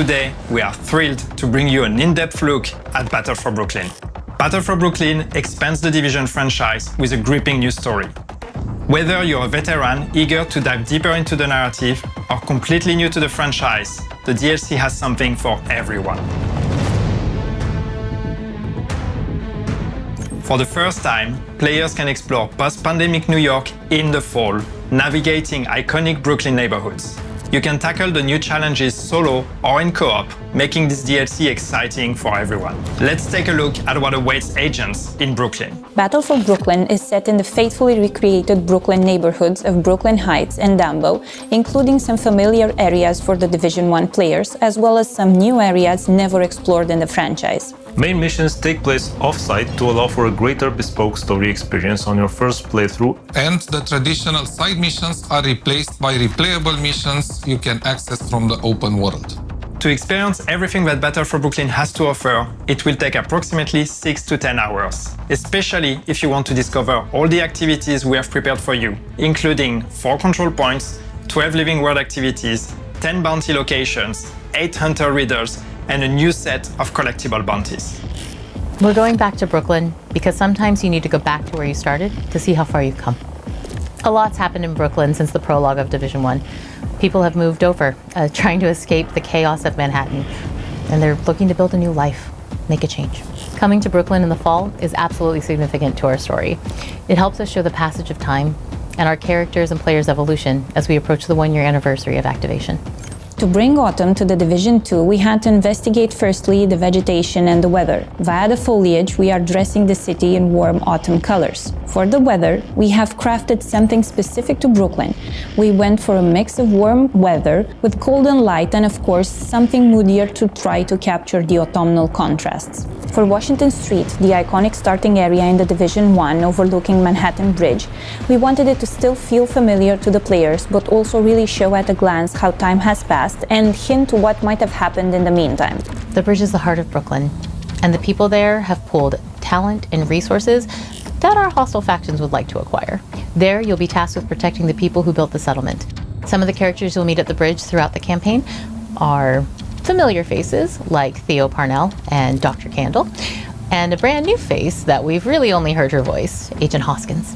today we are thrilled to bring you an in-depth look at Battle for Brooklyn. Battle for Brooklyn expands the Division franchise with a gripping new story. Whether you're a veteran eager to dive deeper into the narrative or completely new to the franchise, the DLC has something for everyone. For the first time, players can explore post-pandemic New York in the fall, navigating iconic Brooklyn neighborhoods. You can tackle the new challenges solo or in co-op, making this DLC exciting for everyone. Let's take a look at what awaits agents in Brooklyn. Battle for Brooklyn is set in the faithfully recreated Brooklyn neighborhoods of Brooklyn Heights and Dumbo, including some familiar areas for the Division 1 players, as well as some new areas never explored in the franchise. Main missions take place off-site to allow for a greater bespoke story experience on your first playthrough. And the traditional side missions are replaced by replayable missions you can access from the open world. To experience everything that Battle for Brooklyn has to offer, it will take approximately 6 to 10 hours, especially if you want to discover all the activities we have prepared for you, including 4 control points, 12 living world activities, 10 bounty locations, 8 hunter readers, and a new set of collectible bounties. We're going back to Brooklyn because sometimes you need to go back to where you started to see how far you've come. A lot's happened in Brooklyn since the prologue of Division 1. People have moved over, trying to escape the chaos of Manhattan, and they're looking to build a new life, make a change. Coming to Brooklyn in the fall is absolutely significant to our story. It helps us show the passage of time and our characters and players' evolution as we approach the 1-year anniversary of activation. To bring autumn to the Division 2, we had to investigate firstly the vegetation and the weather. Via the foliage, we are dressing the city in warm autumn colors. For the weather, we have crafted something specific to Brooklyn. We went for a mix of warm weather with golden light and, of course, something moodier to try to capture the autumnal contrasts. For Washington Street, the iconic starting area in the Division 1 overlooking Manhattan Bridge, we wanted it to still feel familiar to the players, but also really show at a glance how time has passed and hint to what might have happened in the meantime. The bridge is the heart of Brooklyn, and the people there have pooled talent and resources that our hostile factions would like to acquire. There, you'll be tasked with protecting the people who built the settlement. Some of the characters you'll meet at the bridge throughout the campaign are familiar faces like Theo Parnell and Dr. Candle, and a brand new face that we've really only heard her voice, Agent Hoskins.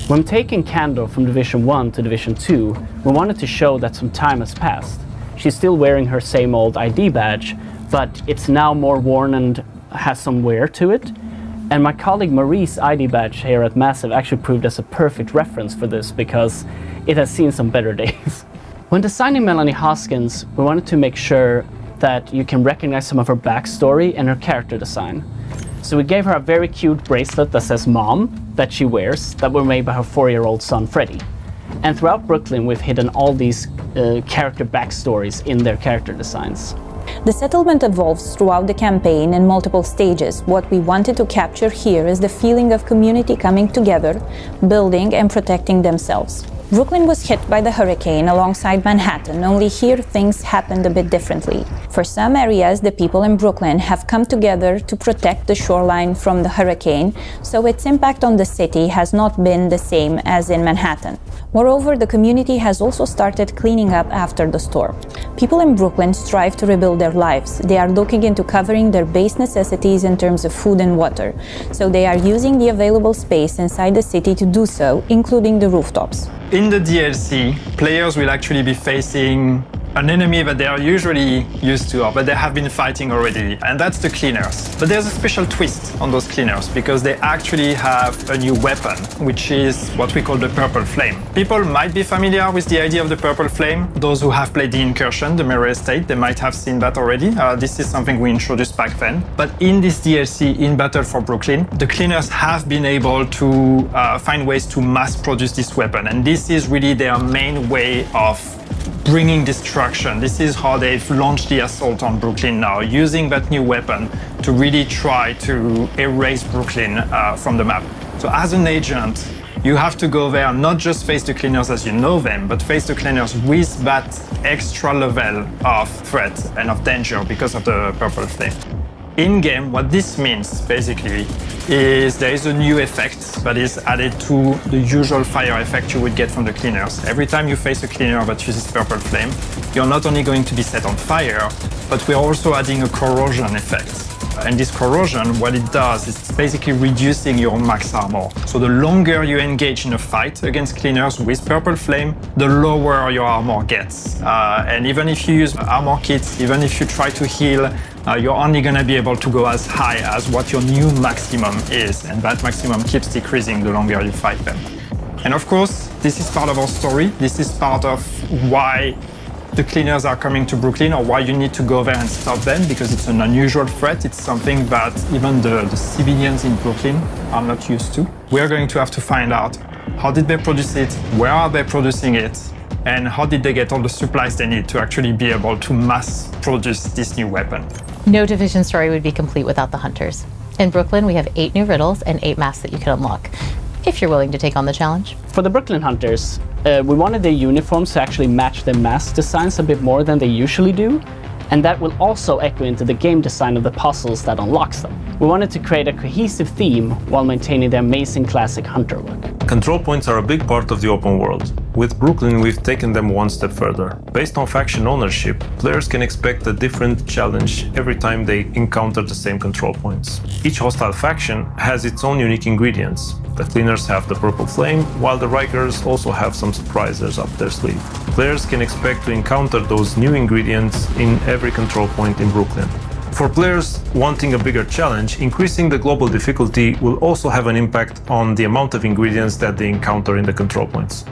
When taking Candle from Division 1 to Division 2, we wanted to show that some time has passed. She's still wearing her same old ID badge, but it's now more worn and has some wear to it. And my colleague Marie's ID badge here at Massive actually proved as a perfect reference for this because it has seen some better days. When designing Melanie Hoskins, we wanted to make sure that you can recognize some of her backstory and her character design. So we gave her a very cute bracelet that says Mom that she wears that were made by her 4-year-old son Freddie. And throughout Brooklyn, we've hidden all these character backstories in their character designs. The settlement evolves throughout the campaign in multiple stages. What we wanted to capture here is the feeling of community coming together, building and protecting themselves. Brooklyn was hit by the hurricane alongside Manhattan, only here things happened a bit differently. For some areas, the people in Brooklyn have come together to protect the shoreline from the hurricane, so its impact on the city has not been the same as in Manhattan. Moreover, the community has also started cleaning up after the storm. People in Brooklyn strive to rebuild their lives. They are looking into covering their base necessities in terms of food and water, so they are using the available space inside the city to do so, including the rooftops. In the DLC, players will actually be facing an enemy that they are usually used to, or that they have been fighting already, and that's the cleaners. But there's a special twist on those cleaners, because they actually have a new weapon, which is what we call the Purple Flame. People might be familiar with the idea of the Purple Flame. Those who have played the Incursion, the Mirror Estate, they might have seen that already. This is something we introduced back then. But in this DLC, in Battle for Brooklyn, the cleaners have been able to find ways to mass produce this weapon, and this is really their main way of bringing destruction. This is how they've launched the assault on Brooklyn now, using that new weapon to really try to erase Brooklyn from the map. So as an agent, you have to go there, not just face the cleaners as you know them, but face the cleaners with that extra level of threat and of danger because of the Purple Flame. In-game, what this means, basically, is there is a new effect that is added to the usual fire effect you would get from the cleaners. Every time you face a cleaner that uses Purple Flame, you're not only going to be set on fire, but we're also adding a corrosion effect. And this corrosion, what it does is it's basically reducing your max armor. So the longer you engage in a fight against cleaners with Purple Flame, the lower your armor gets. And even if you use armor kits, even if you try to heal, you're only going to be able to go as high as what your new maximum is. And that maximum keeps decreasing the longer you fight them. And of course, this is part of our story. This is part of why the cleaners are coming to Brooklyn, or why you need to go there and stop them, because it's an unusual threat. It's something that even the civilians in Brooklyn are not used to. We're going to have to find out how did they produce it, where are they producing it, and how did they get all the supplies they need to actually be able to mass produce this new weapon. No Division story would be complete without the hunters. In Brooklyn, we have 8 new riddles and 8 masks that you can unlock, if you're willing to take on the challenge. For the Brooklyn Hunters, we wanted their uniforms to actually match their mask designs a bit more than they usually do, and that will also echo into the game design of the puzzles that unlocks them. We wanted to create a cohesive theme while maintaining the amazing classic hunter look. Control points are a big part of the open world. With Brooklyn, we've taken them one step further. Based on faction ownership, players can expect a different challenge every time they encounter the same control points. Each hostile faction has its own unique ingredients. The cleaners have the Purple Flame, while the Rikers also have some surprises up their sleeve. Players can expect to encounter those new ingredients in every control point in Brooklyn. For players wanting a bigger challenge, increasing the global difficulty will also have an impact on the amount of ingredients that they encounter in the control points.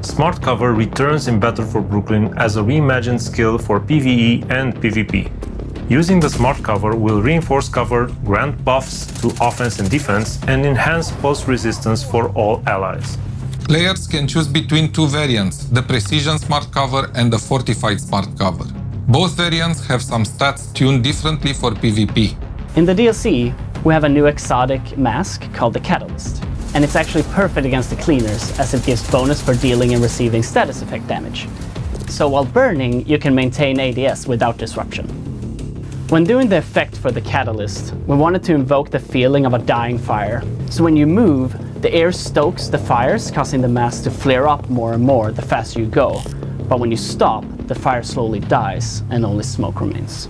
Smart Cover returns in Battle for Brooklyn as a reimagined skill for PvE and PvP. Using the Smart Cover will reinforce cover, grant buffs to offense and defense, and enhance post resistance for all allies. Players can choose between 2 variants, the Precision Smart Cover and the Fortified Smart Cover. Both variants have some stats tuned differently for PvP. In the DLC, we have a new exotic mask called the Catalyst, and it's actually perfect against the cleaners as it gives bonus for dealing and receiving status effect damage. So while burning, you can maintain ADS without disruption. When doing the effect for the Catalyst, we wanted to invoke the feeling of a dying fire. So when you move, the air stokes the fires, causing the mask to flare up more and more the faster you go. But when you stop, the fire slowly dies and only smoke remains.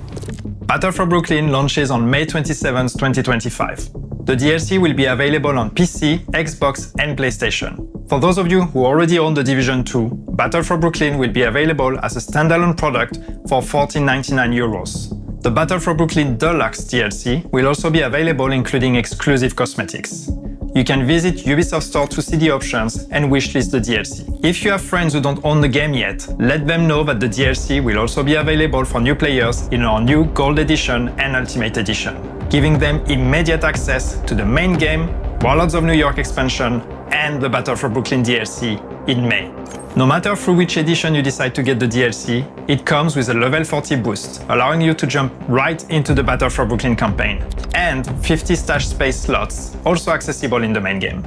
Battle for Brooklyn launches on May 27, 2025. The DLC will be available on PC, Xbox, and PlayStation. For those of you who already own The Division 2, Battle for Brooklyn will be available as a standalone product for €14.99. The Battle for Brooklyn Deluxe DLC will also be available, including exclusive cosmetics. You can visit Ubisoft Store to see the options and wishlist the DLC. If you have friends who don't own the game yet, let them know that the DLC will also be available for new players in our new Gold Edition and Ultimate Edition, giving them immediate access to the main game, Warlords of New York expansion, and the Battle for Brooklyn DLC in May. No matter through which edition you decide to get the DLC, it comes with a level 40 boost, allowing you to jump right into the Battle for Brooklyn campaign, and 50 stash space slots, also accessible in the main game.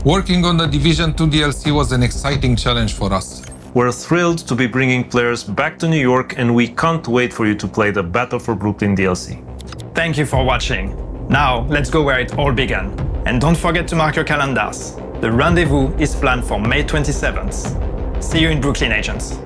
Working on the Division 2 DLC was an exciting challenge for us. We're thrilled to be bringing players back to New York, and we can't wait for you to play the Battle for Brooklyn DLC. Thank you for watching. Now, let's go where it all began. And don't forget to mark your calendars. The rendezvous is planned for May 27th. See you in Brooklyn, agents.